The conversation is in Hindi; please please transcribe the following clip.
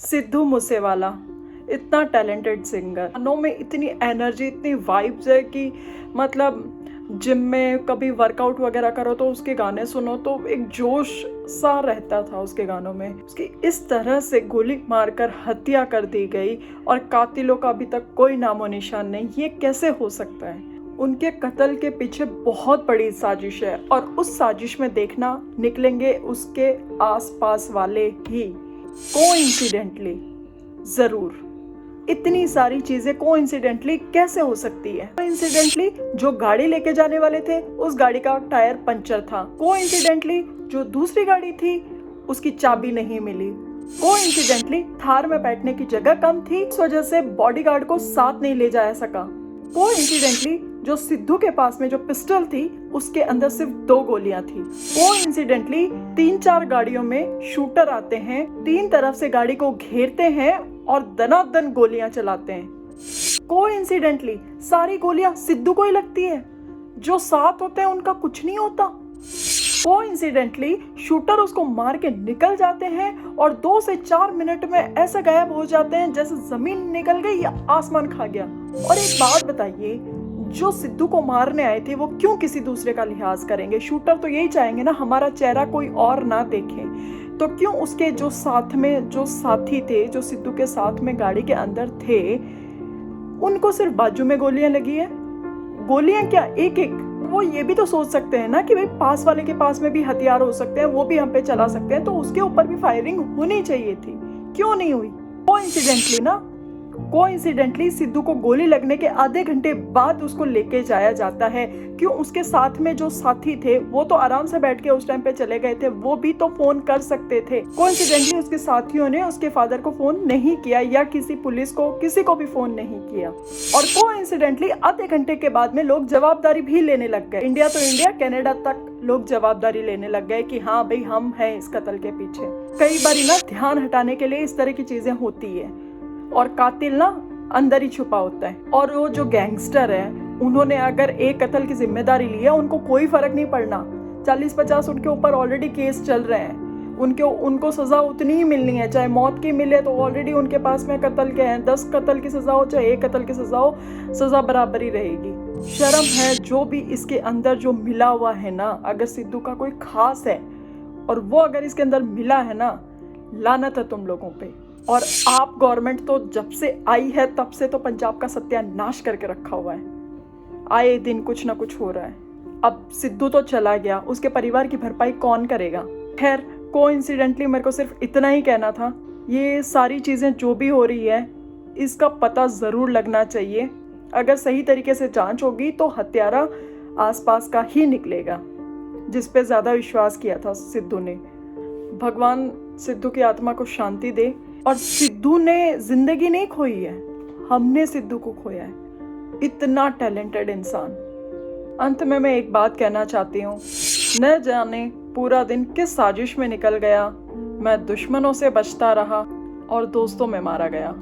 सिद्धू मूसेवाला इतना टैलेंटेड सिंगर, गानों में इतनी एनर्जी, इतनी वाइब्स है कि मतलब जिम में कभी वर्कआउट वगैरह करो तो उसके गाने सुनो तो एक जोश सा रहता था उसके गानों में। उसकी इस तरह से गोली मारकर हत्या कर दी गई और कातिलों का अभी तक कोई नामो निशान नहीं, ये कैसे हो सकता है? उनके कत्ल के पीछे बहुत बड़ी साजिश है और उस साजिश में देखना निकलेंगे उसके आसपास वाले ही कोइंसिडेंटली जरूर। इतनी सारी चीजें कोइंसिडेंटली कैसे हो सकती है? कोइंसिडेंटली जो गाड़ी लेके जाने वाले थे उस गाड़ी का टायर पंचर था। कोइंसिडेंटली जो दूसरी गाड़ी थी उसकी चाबी नहीं मिली। कोइंसिडेंटली थार में बैठने की जगह कम थी, इस वजह से बॉडीगार्ड को साथ नहीं ले जाया सका। कोइंसिडेंटली जो सिद्धू के पास में जो पिस्टल थी उसके अंदर सिर्फ 2 गोलियां थी। कोइंसिडेंटली 3-4 गाड़ियों में शूटर आते हैं, 3 तरफ से गाड़ी को घेरते हैं और दनादन गोलियां चलाते हैं। कोइंसिडेंटली सारी गोलियां सिद्धू को ही लगती है, जो साथ होते हैं उनका कुछ नहीं होता। कोइंसिडेंटली शूटर उसको मार के निकल जाते हैं और 2 से 4 मिनट में ऐसे गायब हो जाते हैं जैसे जमीन निकल गई या आसमान खा गया। और एक बात बताइए, जो सिद्धू को मारने आए थे वो क्यों किसी दूसरे का लिहाज करेंगे? शूटर तो यही चाहेंगे ना हमारा चेहरा कोई और ना देखे, तो क्यों उसके जो साथ में जो साथी थे, जो सिद्धू के साथ में गाड़ी के अंदर थे, उनको सिर्फ बाजू में गोलियां लगी है? गोलियां क्या, एक-एक। वो ये भी तो सोच सकते हैं ना कि भाई पास वाले के पास में भी हथियार हो सकते हैं, वो भी हम पे चला सकते हैं, तो उसके ऊपर भी फायरिंग होनी चाहिए थी, क्यों नहीं हुई? कोइंसिडेंटली सिद्धू को गोली लगने के आधे घंटे बाद उसको लेके जाया जाता है। क्यों? उसके साथ में जो साथी थे वो तो आराम से बैठ के उस टाइम पे चले गए थे, वो भी तो फोन कर सकते थे। कोइंसिडेंटली उसके साथियों ने उसके फादर को फोन नहीं किया या किसी पुलिस को, किसी को भी फोन नहीं किया। और कोइंसिडेंटली आधे घंटे के बाद में लोग जवाबदारी भी लेने लग गए। इंडिया तो इंडिया, कनाडा तक लोग जवाबदारी लेने लग गए कि हाँ भाई हम हैं इस कत्ल के पीछे। कई बार ना ध्यान हटाने के लिए इस तरह की चीजें होती है और कातिल ना अंदर ही छुपा होता है। और वो जो गैंगस्टर है, उन्होंने अगर एक कत्ल की जिम्मेदारी ली है, उनको कोई फर्क नहीं पड़ना। 40-50 उनके ऊपर ऑलरेडी केस चल रहे हैं, उनको सजा उतनी ही मिलनी है, चाहे मौत की मिले तो ऑलरेडी उनके पास में कत्ल के हैं। 10 कत्ल की सजा हो चाहे 1 कत्ल की सजा हो, सजा बराबर ही रहेगी। शर्म है जो भी इसके अंदर जो मिला हुआ है ना, अगर सिद्धू का कोई खास है और वो अगर इसके अंदर मिला है ना, लानत है तुम लोगों पे। और आप गवर्नमेंट तो जब से आई है तब से तो पंजाब का सत्यानाश करके रखा हुआ है। आए दिन कुछ ना कुछ हो रहा है। अब सिद्धू तो चला गया, उसके परिवार की भरपाई कौन करेगा? खैर, कोइंसिडेंटली मेरे को सिर्फ इतना ही कहना था, ये सारी चीज़ें जो भी हो रही है इसका पता ज़रूर लगना चाहिए। अगर सही तरीके से जांच होगी तो हत्यारा आसपास का ही निकलेगा, जिस पे ज़्यादा विश्वास किया था सिद्धू ने। भगवान सिद्धू की आत्मा को शांति दे। और सिद्धू ने जिंदगी नहीं खोई है, हमने सिद्धू को खोया है। इतना टैलेंटेड इंसान। अंत में मैं एक बात कहना चाहती हूँ, न जाने पूरा दिन किस साजिश में निकल गया। मैं दुश्मनों से बचता रहा और दोस्तों में मारा गया।